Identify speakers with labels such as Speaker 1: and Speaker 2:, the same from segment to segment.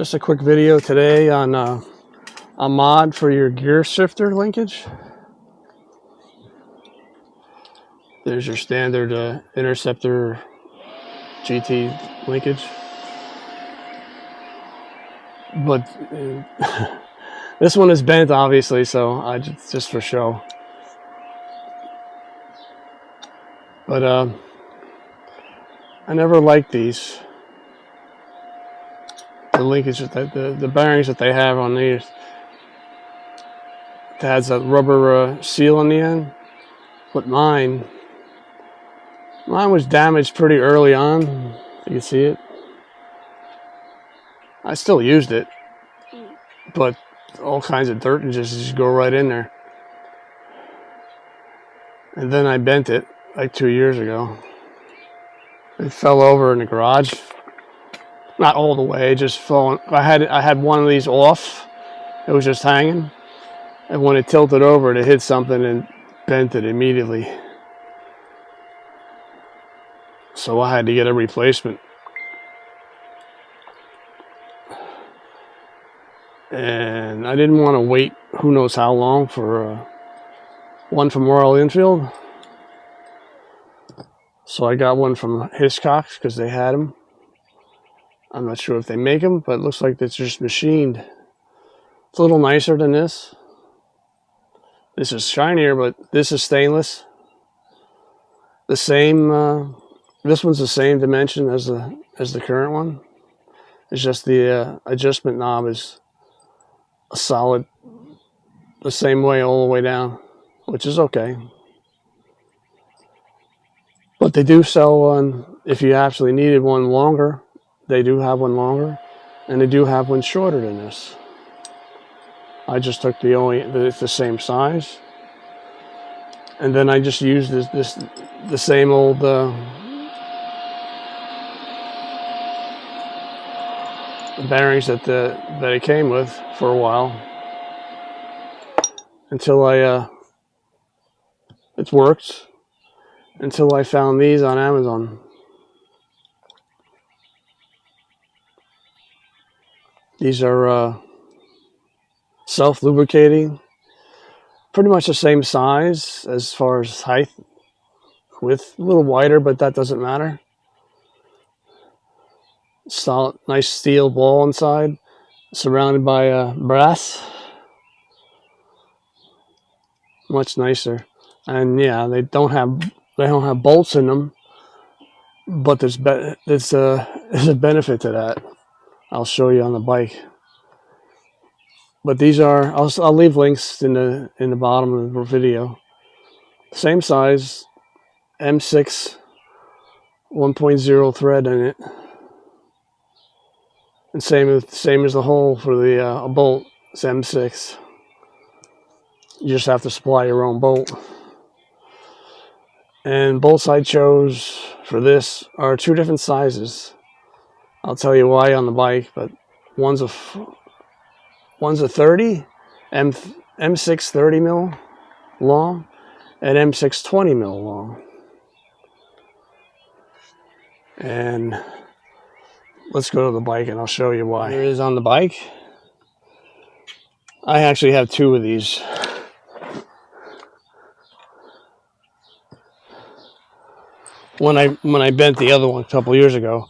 Speaker 1: Just a quick video today on a mod for your gear shifter linkage. There's your standard Interceptor GT linkage. But this one is bent, obviously, so I just for show. But I never liked these. The linkage, the bearings that they have on these. It has a rubber seal on the end. But mine was damaged pretty early on. You can see it. I still used it, but all kinds of dirt and just go right in there. And then I bent it like 2 years ago. It fell over in the garage. Not all the way, just fell. I had one of these off. It was just hanging, and when it tilted over, it hit something and bent it immediately. So I had to get a replacement. And I didn't want to wait who knows how long for one from Royal Enfield. So I got one from Hiscox because they had them. I'm not sure if they make them, but it looks like it's just machined. It's a little nicer than this. This is shinier, but this is stainless. The same. This one's the same dimension as the current one. It's just the adjustment knob is a solid, the same way all the way down, which is okay. But they do sell one if you actually needed one longer. They do have one longer, and they do have one shorter than this. I just took the same size, and then I just used the same old bearings that it came with for a while until it worked until I found these on Amazon. These are self-lubricating, pretty much the same size as far as height, width, a little wider, but that doesn't matter. Solid, nice steel ball inside, surrounded by brass. Much nicer, and yeah, they don't have bolts in them, but there's a benefit to that. I'll show you on the bike. But these are, I'll leave links in the bottom of the video. Same size, M6 1.0 thread in it, and same as the hole for the bolt. It's M6. You just have to supply your own bolt. And bolts I chose for this are two different sizes. I'll tell you why on the bike, but one's a 30, M6 30 mil long, and M6 20 mil long. And let's go to the bike and I'll show you why. Here it is on the bike. I actually have two of these. When I bent the other one a couple years ago,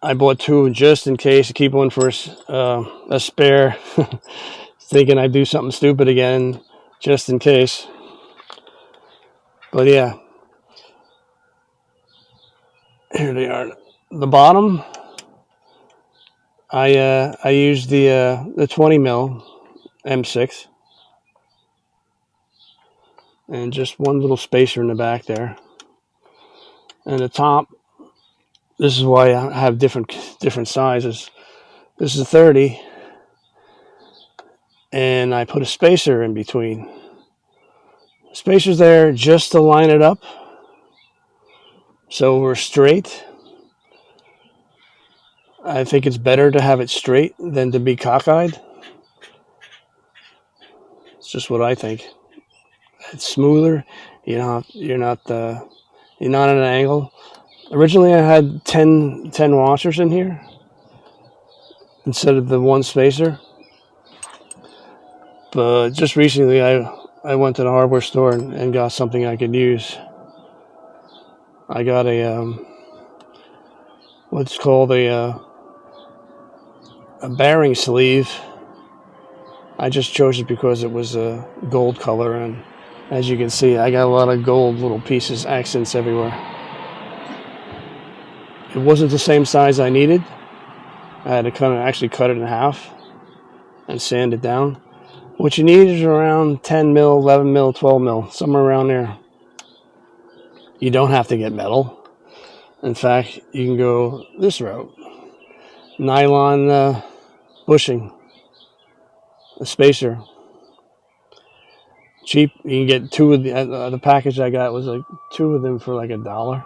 Speaker 1: I bought two just in case, to keep one for a spare, thinking I'd do something stupid again, just in case. But yeah, here they are. The bottom, I used the 20 mil M6, and just one little spacer in the back there. And the top, this is why I have different sizes. This is a 30, and I put a spacer in between. Spacer's there just to line it up so we're straight. I think it's better to have it straight than to be cockeyed. It's just what I think. It's smoother. You're not at an angle. Originally I had 10 washers in here, instead of the one spacer. But just recently I went to the hardware store and got something I could use. I got a what's called a bearing sleeve. I just chose it because it was a gold color, and as you can see, I got a lot of gold little pieces, accents everywhere. It wasn't the same size I needed. I had to actually cut it in half and sand it down. What you need is around 10 mil, 11 mil, 12 mil, somewhere around there. You don't have to get metal. In fact, you can go this route. Nylon bushing, a spacer. Cheap. You can get two of the package I got was like 2 of them for like $1.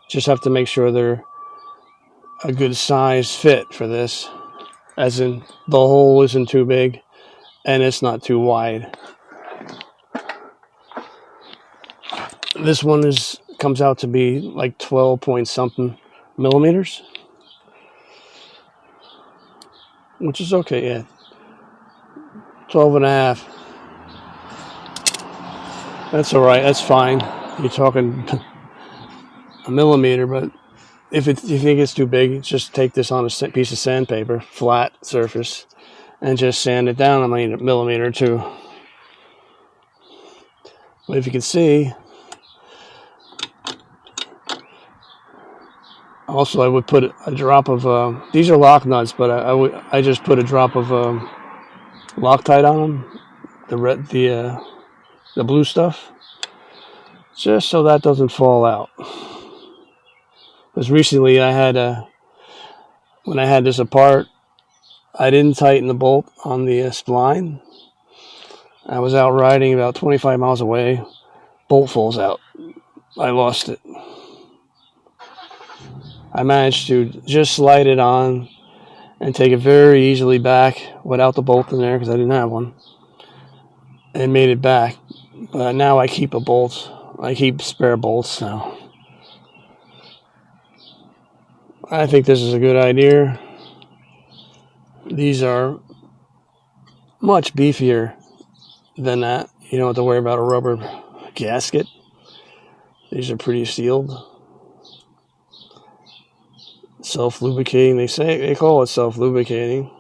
Speaker 1: Just have to make sure they're a good size fit for this, as in the hole isn't too big and it's not too wide. This one comes out to be like 12 point something millimeters, which is okay. Yeah, 12 and a half. That's all right. That's fine. You're talking a millimeter, but if you think it's too big, just take this on a piece of sandpaper, flat surface, and just sand it down a millimeter or 2. But if you can see, also I would put a drop of these are lock nuts, but I just put a drop of Loctite on them, the blue stuff, just so that doesn't fall out. Because recently when I had this apart, I didn't tighten the bolt on the spline. I was out riding about 25 miles away. Bolt falls out. I lost it. I managed to just slide it on and take it very easily back without the bolt in there because I didn't have one, and made it back. But now I keep a bolt. I keep spare bolts now. I think this is a good idea. These are much beefier than that. You don't have to worry about a rubber gasket. These are pretty sealed. Self-lubricating. They call it self-lubricating.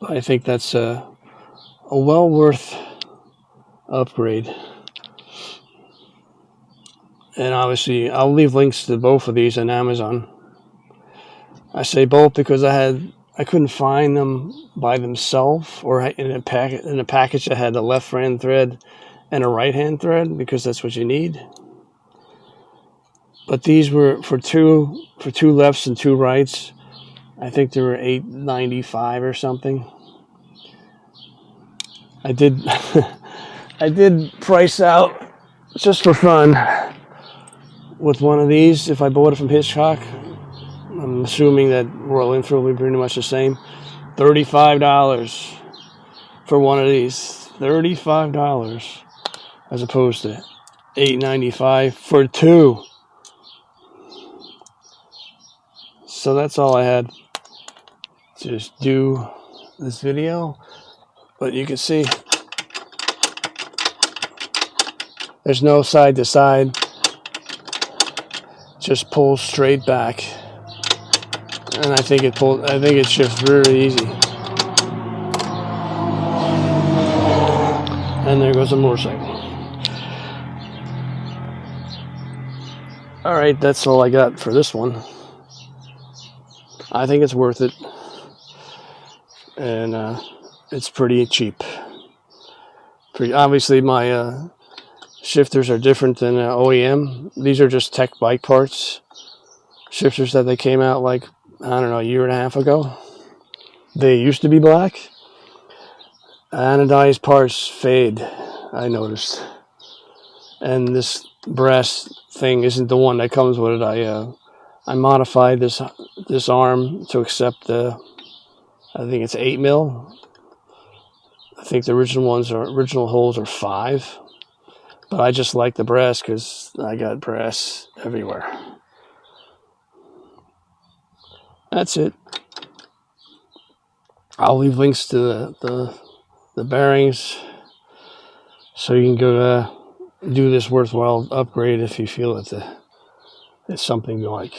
Speaker 1: I think that's a well worth upgrade. And obviously, I'll leave links to both of these on Amazon. I say both because I couldn't find them by themselves or in a package that had a left-hand thread and a right-hand thread, because that's what you need. But these were for two lefts and 2 rights. I think they were $8.95 or something. I did I did price out just for fun with one of these if I bought it from Hitchcock. I'm assuming that Royal Enfield will be pretty much the same. $35 for one of these. $35 as opposed to $8.95 for 2. So that's all I had to just do this video. But you can see there's no side to side. Just pulls straight back. And I think it shifts very easy. And there goes a motorcycle. Alright, that's all I got for this one. I think it's worth it. And it's pretty cheap. Obviously, my shifters are different than OEM. These are just tech bike parts. Shifters that they came out like, I don't know, a year and a half ago. They used to be black. Anodized parts fade, I noticed. And this brass thing isn't the one that comes with it. I modified this arm to accept I think it's 8 mil. I think the original holes are 5. But I just like the brass because I got brass everywhere. that's it. I'll leave links to the bearings so you can go do this worthwhile upgrade if you feel that it's something you like.